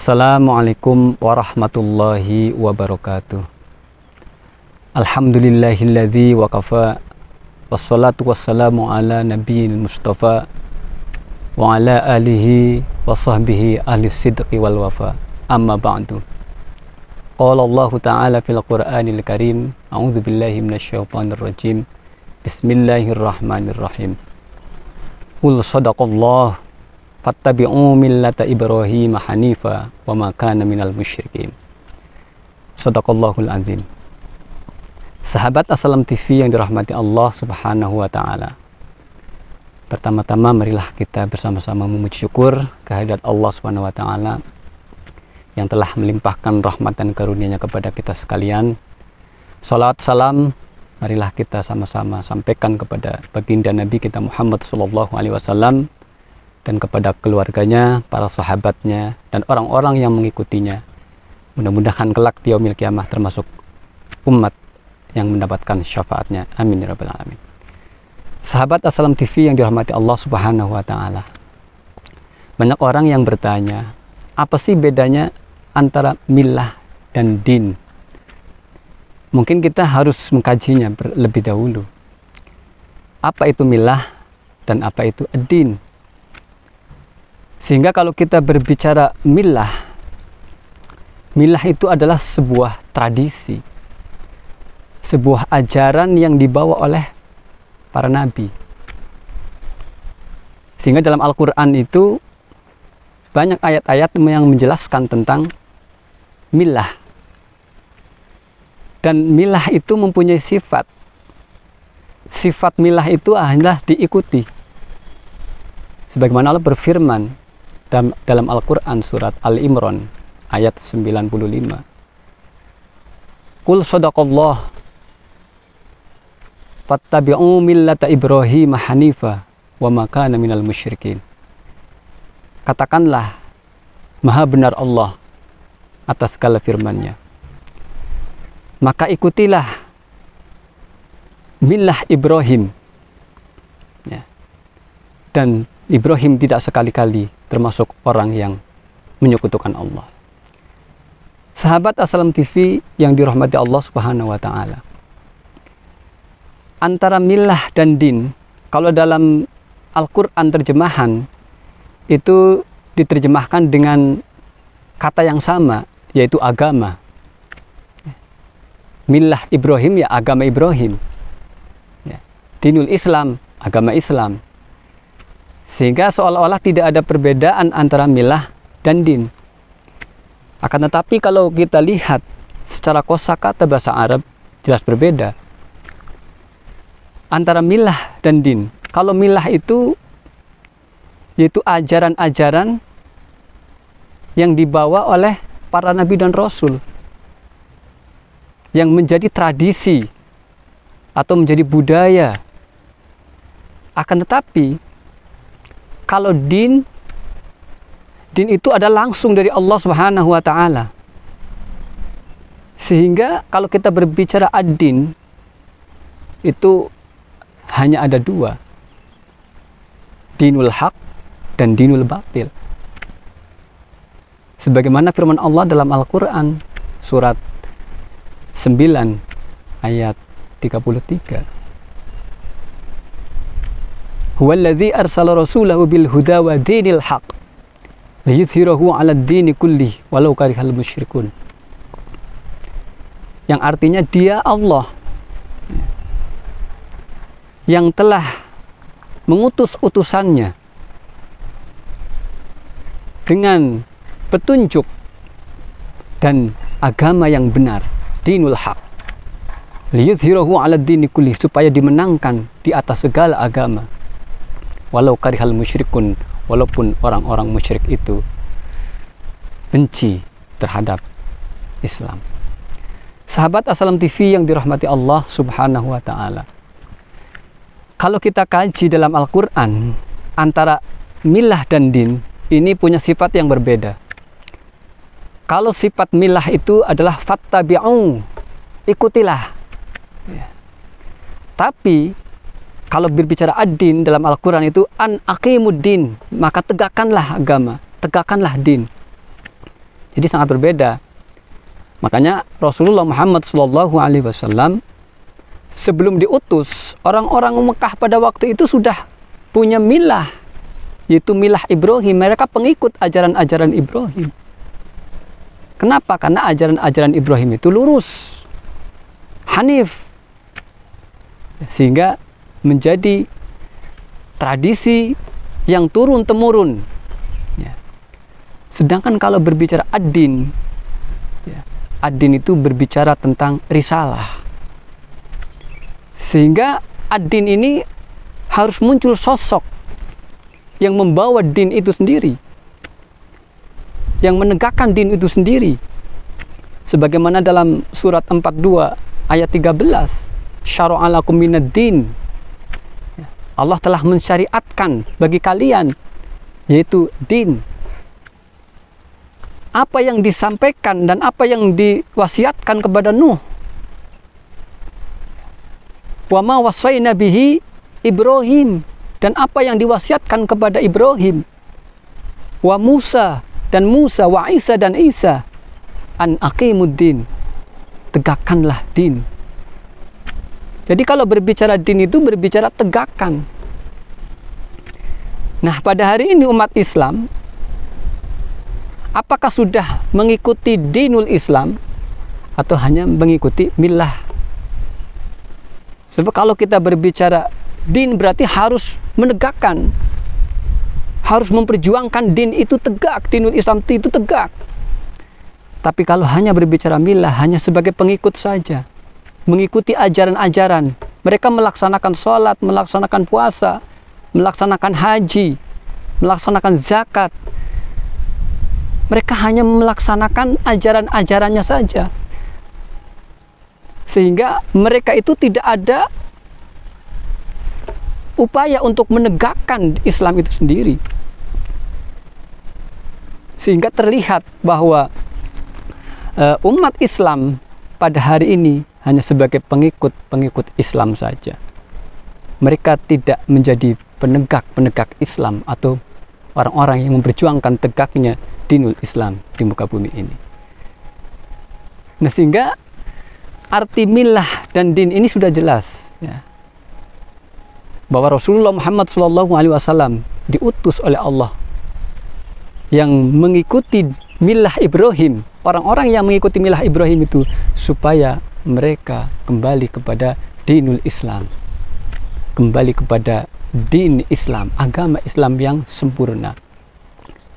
Assalamualaikum warahmatullahi wabarakatuh. Alhamdulillahilladzi waqafa. Wassalatu wassalamu ala nabiyil mustafa wa ala alihi wa sahbihi ahli sidqi wal wafa. Amma ba'du. Qala Allah ta'ala fil Qur'anil Karim. A'udzu billahi minasyaitonir rajim. Bismillahirrahmanirrahim. Qul sadaqallah fattabi'u millata Ibrahim hanifa wa ma kana minal musyrikin. Shadaqallahul azim. Sahabat Assalam TV yang dirahmati Allah Subhanahu wa taala. Pertama-tama marilah kita bersama-sama memuji syukur kehadirat Allah Subhanahu wa taala yang telah melimpahkan rahmat dan karunia-Nya kepada kita sekalian. Salat salam marilah kita sama-sama sampaikan kepada baginda Nabi kita Muhammad sallallahu alaihi wasallam dan kepada keluarganya, para sahabatnya, dan orang-orang yang mengikutinya. Mudah-mudahan kelak di yaumil kiamah termasuk umat yang mendapatkan syafaatnya. Amin ya rabbal alamin. Sahabat Assalam TV yang dirahmati Allah Subhanahu wa taala. Banyak orang yang bertanya, apa sih bedanya antara millah dan din? Mungkin kita harus mengkajinya lebih dahulu. Apa itu millah dan apa itu ad-din? Sehingga kalau kita berbicara millah itu adalah sebuah tradisi, sebuah ajaran yang dibawa oleh para nabi. Sehingga dalam Al-Quran itu banyak ayat-ayat yang menjelaskan tentang millah. Dan millah itu mempunyai sifat. Sifat millah itu adalah diikuti. Sebagaimana Allah berfirman dalam Al-Quran surat Al-Imran ayat 95. Qul sadaqallah fattabi'u millata Ibrahim hanifa wa ma kana minal musyrikin. Katakanlah, maha benar Allah atas segala firman-Nya. Maka ikutilah millah Ibrahim. Ya. Dan Ibrahim tidak sekali-kali termasuk orang yang menyekutukan Allah. Sahabat Assalam TV yang dirahmati Allah Subhanahu wa taala. Antara millah dan din, kalau dalam Al-Qur'an terjemahan itu diterjemahkan dengan kata yang sama, yaitu agama. Millah Ibrahim ya agama Ibrahim. Ya. Dinul Islam, agama Islam. Sehingga seolah-olah tidak ada perbedaan antara millah dan din. Akan tetapi kalau kita lihat secara kosakata bahasa Arab jelas berbeda antara millah dan din. Kalau millah itu yaitu ajaran-ajaran yang dibawa oleh para nabi dan rasul, yang menjadi tradisi atau menjadi budaya. Akan tetapi kalau din itu adalah langsung dari Allah Subhanahu wa taala. Sehingga kalau kita berbicara ad-din itu hanya ada dua. Dinul haq dan dinul batil. Sebagaimana firman Allah dalam Al-Qur'an surat 9 ayat 33. Huwallazi arsala rasulahu bil huda wa dinil haq liyuzhirahu 'alad dini kullih walau karihal musyrikun. Yang artinya dia Allah yang telah mengutus utusannya dengan petunjuk dan agama yang benar, dinul haq, liyuzhirahu 'alad dini kullih, supaya dimenangkan di atas segala agama. Walau karihal musyrikun, walaupun orang-orang musyrik itu benci terhadap Islam. Sahabat Assalam TV yang dirahmati Allah Subhanahu wa taala. Kalau kita kaji dalam Al-Qur'an antara millah dan din, ini punya sifat yang berbeda. Kalau sifat millah itu adalah fattabi'u, ikutilah. Ya. Tapi kalau berbicara ad-din dalam Al-Quran itu an aqimuddin, maka tegakkanlah agama, tegakkanlah din. Jadi sangat berbeda. Makanya Rasulullah Muhammad SAW sebelum diutus, orang-orang Mekah pada waktu itu sudah punya milah, yaitu milah Ibrahim. Mereka pengikut ajaran-ajaran Ibrahim. Kenapa? Karena ajaran-ajaran Ibrahim itu lurus, hanif, sehingga menjadi tradisi yang turun-temurun. Sedangkan kalau berbicara ad-din, ad-din itu berbicara tentang risalah. Sehingga ad-din ini harus muncul sosok yang membawa din itu sendiri, yang menegakkan din itu sendiri. Sebagaimana dalam surat 42 ayat 13, syara'a lakum minad din. Allah telah mensyariatkan bagi kalian, yaitu din. Apa yang disampaikan dan apa yang diwasiatkan kepada Nuh. Wa ma wasaina bihi Ibrahim, dan apa yang diwasiatkan kepada Ibrahim. Wa Musa, dan Musa, wa Isa, dan Isa, an aqimuddin, tegakkanlah din. Jadi kalau berbicara din itu berbicara tegakkan. Nah, pada hari ini umat Islam, apakah sudah mengikuti dinul Islam atau hanya mengikuti millah? Sebab kalau kita berbicara din berarti harus menegakkan, harus memperjuangkan din itu tegak, dinul Islam itu tegak. Tapi kalau hanya berbicara millah, hanya sebagai pengikut saja, mengikuti ajaran-ajaran, mereka melaksanakan sholat, melaksanakan puasa, melaksanakan haji, melaksanakan zakat, mereka hanya melaksanakan ajaran-ajarannya saja, sehingga mereka itu tidak ada upaya untuk menegakkan Islam itu sendiri. Sehingga terlihat bahwa umat Islam pada hari ini hanya sebagai pengikut Islam saja. Mereka tidak menjadi penegak Islam atau orang-orang yang memperjuangkan tegaknya dinul Islam di muka bumi ini. Nah, sehingga arti millah dan din ini sudah jelas, ya, bahwa Rasulullah Muhammad SAW diutus oleh Allah yang mengikuti millah Ibrahim. Orang-orang yang mengikuti millah Ibrahim itu supaya mereka kembali kepada dinul Islam, kembali kepada din Islam, agama Islam yang sempurna,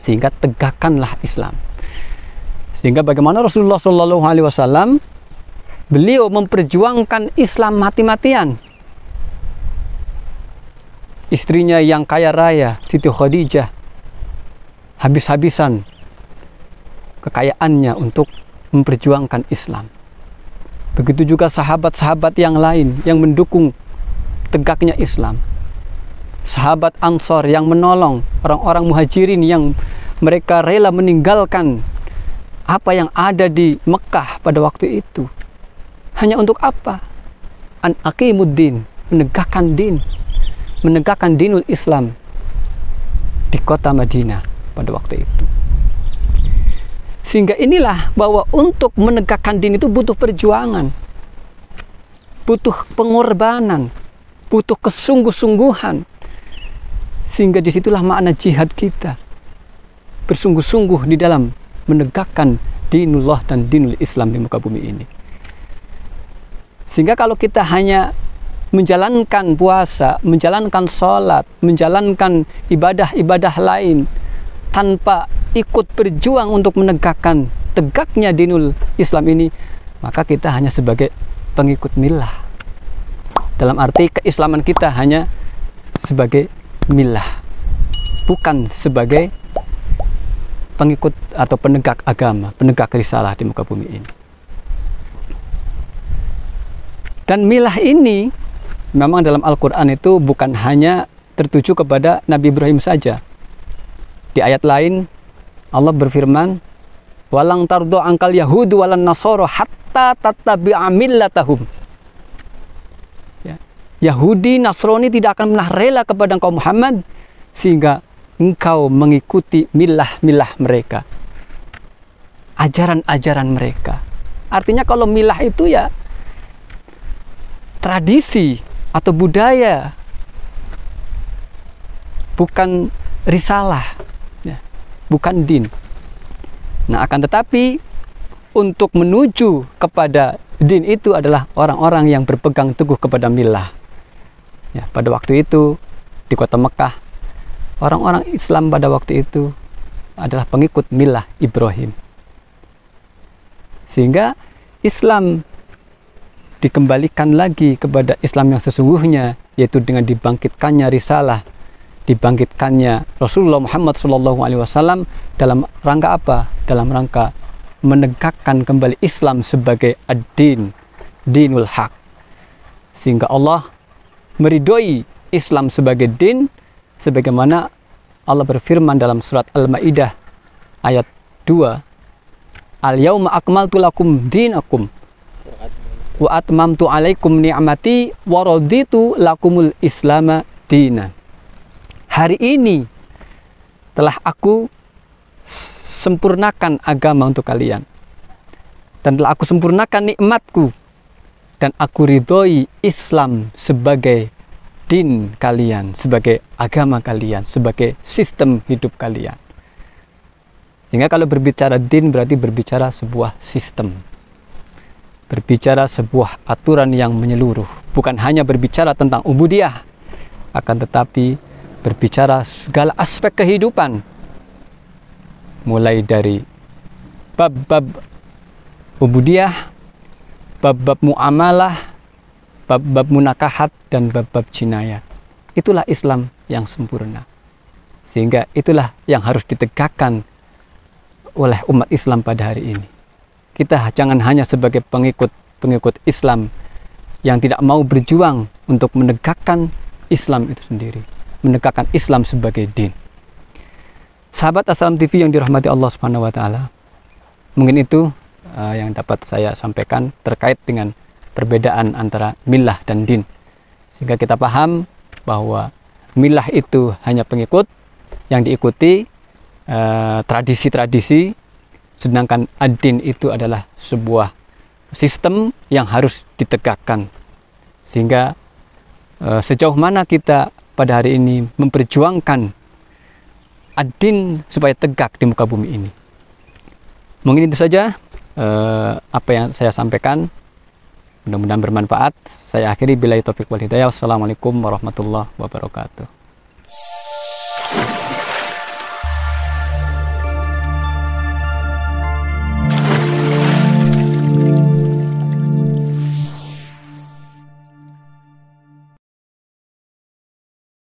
sehingga tegakkanlah Islam. Sehingga bagaimana Rasulullah SAW, beliau memperjuangkan Islam mati-matian. Istrinya yang kaya raya, Siti Khadijah, habis-habisan kekayaannya untuk memperjuangkan Islam. Begitu juga sahabat-sahabat yang lain yang mendukung tegaknya Islam. Sahabat Ansor yang menolong orang-orang muhajirin yang mereka rela meninggalkan apa yang ada di Mekah pada waktu itu. Hanya untuk apa? An aqimuddin, menegakkan din, menegakkan dinul Islam di kota Madinah pada waktu itu. Sehingga inilah bahwa untuk menegakkan din itu butuh perjuangan, butuh pengorbanan, butuh kesungguh-sungguhan. Sehingga disitulah makna jihad kita, bersungguh-sungguh di dalam menegakkan dinullah dan dinul Islam di muka bumi ini. Sehingga kalau kita hanya menjalankan puasa, menjalankan sholat, menjalankan ibadah-ibadah lain tanpa ikut berjuang untuk menegakkan tegaknya dinul Islam ini, maka kita hanya sebagai pengikut millah. Dalam arti keislaman kita hanya sebagai millah, bukan sebagai pengikut atau penegak agama, penegak risalah di muka bumi ini. Dan millah ini memang dalam Al-Quran itu bukan hanya tertuju kepada Nabi Ibrahim saja. Di ayat lain Allah berfirman, walang tardo angkal yahudu walan nasoro hatta tattabi'a millatahum. Yahudi, Nasrani tidak akan pernah rela kepada engkau Muhammad sehingga engkau mengikuti millah-millah mereka. ajaran-ajaran mereka. Artinya kalau milah itu ya tradisi atau budaya, bukan risalah, ya, bukan din. Nah, akan tetapi untuk menuju kepada din itu adalah orang-orang yang berpegang teguh kepada milah. Ya, pada waktu itu di kota Mekah, orang-orang Islam pada waktu itu adalah pengikut milah Ibrahim. Sehingga Islam dikembalikan lagi kepada Islam yang sesungguhnya, yaitu dengan dibangkitkannya risalah, dibangkitkannya Rasulullah Muhammad SAW dalam rangka apa? Dalam rangka menegakkan kembali Islam sebagai ad-din, dinul haq. Sehingga Allah meridhoi Islam sebagai din, sebagaimana Allah berfirman dalam surat Al-Maidah ayat 2, Al-yawma akmaltu lakum dinakum wa atmamtu alaikum ni'mati wa raditu lakumul islama dinan. Hari ini telah aku sempurnakan agama untuk kalian, dan telah aku sempurnakan nikmatku, dan aku ridhoi Islam sebagai din kalian, sebagai agama kalian, sebagai sistem hidup kalian. Sehingga kalau berbicara din berarti berbicara sebuah sistem, berbicara sebuah aturan yang menyeluruh, bukan hanya berbicara tentang ubudiyah, akan tetapi berbicara segala aspek kehidupan, mulai dari bab-bab ubudiyah, bab-bab muamalah, bab-bab munakahat, dan bab-bab jinayat. Itulah Islam yang sempurna. Sehingga itulah yang harus ditegakkan oleh umat Islam pada hari ini. Kita jangan hanya sebagai pengikut Islam yang tidak mau berjuang untuk menegakkan Islam itu sendiri, menegakkan Islam sebagai din. Sahabat Assalam TV yang dirahmati Allah Subhanahu wa taala, mungkin itu yang dapat saya sampaikan terkait dengan perbedaan antara milah dan din. Sehingga kita paham bahwa milah itu hanya pengikut yang diikuti tradisi-tradisi, sedangkan ad-din itu adalah sebuah sistem yang harus ditegakkan. Sehingga sejauh mana kita pada hari ini memperjuangkan ad-din supaya tegak di muka bumi ini. Mungkin itu saja apa yang saya sampaikan. Mudah-mudahan bermanfaat. Saya akhiri billahi taufiq wal hidayah. Wassalamualaikum warahmatullahi wabarakatuh.